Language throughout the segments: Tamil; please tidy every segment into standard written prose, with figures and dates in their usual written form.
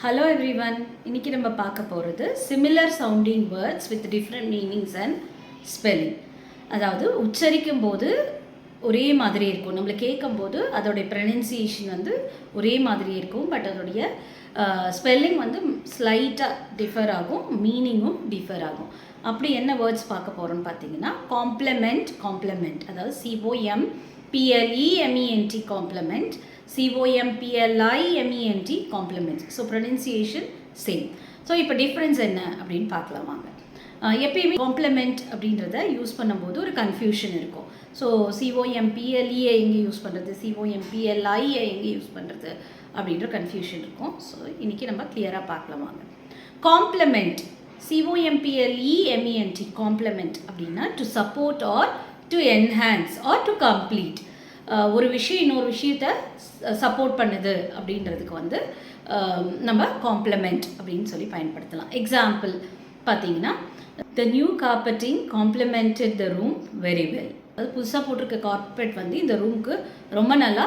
Hello everyone. இன்னைக்கு நம்ம பார்க்க போகிறது similar sounding words with different meanings and spelling. அதாவது உச்சரிக்கும் போது ஒரே மாதிரி இருக்கும், நம்மளை கேட்கும்போது அதோடைய ப்ரொனன்சியேஷன் வந்து ஒரே மாதிரி இருக்கும், பட் அதோடைய ஸ்பெல்லிங் வந்து ஸ்லைட்டாக டிஃபர் ஆகும், மீனிங்கும் டிஃபர் ஆகும். அப்படி என்ன வேர்ட்ஸ் பார்க்க போகிறோன்னு பார்த்தீங்கன்னா காம்ப்ளமெண்ட், அதாவது COMPLEMENT complement, COMPLIMENT compliment. So pronunciation same. So இப்போ டிஃப்ரென்ஸ் என்ன அப்படின்னு பார்க்கலாம் வாங்க. எப்பயுமே காம்ப்ளமெண்ட் அப்படின்றத யூஸ் பண்ணும்போது ஒரு கன்ஃபியூஷன் இருக்கும். ஸோ COMPLE எங்கே யூஸ் பண்ணுறது, COMPLI எங்கே யூஸ் பண்ணுறது அப்படின்ற கன்ஃபியூஷன் இருக்கும். ஸோ இன்றைக்கி நம்ம கிளியராக பார்க்கலாம் வாங்க. காம்ப்ளமெண்ட், COMPLEMENT காம்ப்ளமெண்ட் அப்படின்னா to support or to enhance or to complete. ஒரு விஷயம் இன்னொரு விஷயத்தை சப்போர்ட் பண்ணுது அப்படின்றதுக்கு வந்து நம்ம காம்ப்ளமெண்ட் அப்படின்னு சொல்லி பயன்படுத்தலாம். எக்ஸாம்பிள் பார்த்தீங்கன்னா, the new carpeting complemented the room very well. அது புதுசாக போட்டிருக்க கார்பெட் வந்து இந்த ரூமுக்கு ரொம்ப நல்லா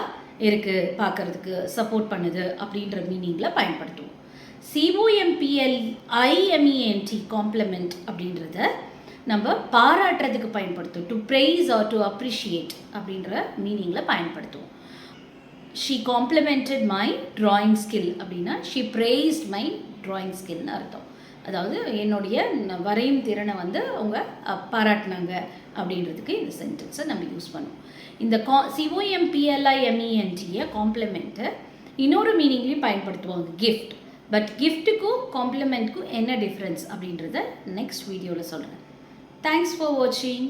இருக்குது, பார்க்குறதுக்கு சப்போர்ட் பண்ணுது அப்படின்ற மீனிங்கில் பயன்படுத்துவோம். COMPLIMENT காம்ப்ளமெண்ட் அப்படின்றத நம்ம பாராட்டுறதுக்கு பயன்படுத்துவோம். To praise or to appreciate அப்படின்ற மீனிங்கில் பயன்படுத்துவோம். She complimented my drawing skill அப்படின்னா ஷீ ப்ரைஸ்ட் மை ட்ராயிங் ஸ்கில்னு அர்த்தம். அதாவது என்னுடைய வரையும் திறனை வந்து அவங்க பாராட்டினாங்க அப்படின்றதுக்கு இந்த சென்டென்ஸை நம்ம யூஸ் பண்ணுவோம். இந்த COMPLIMENT காம்ப்ளிமெண்ட்டை இன்னொரு மீனிங்லேயும் பயன்படுத்துவாங்க, கிஃப்ட். பட் கிஃப்ட்டுக்கும் காம்ப்ளிமெண்ட்டுக்கும் என்ன டிஃப்ரென்ஸ் அப்படின்றத நெக்ஸ்ட் வீடியோவில் சொல்கிறேன். தேங்க்ஸ் ஃபார் வாட்சிங்.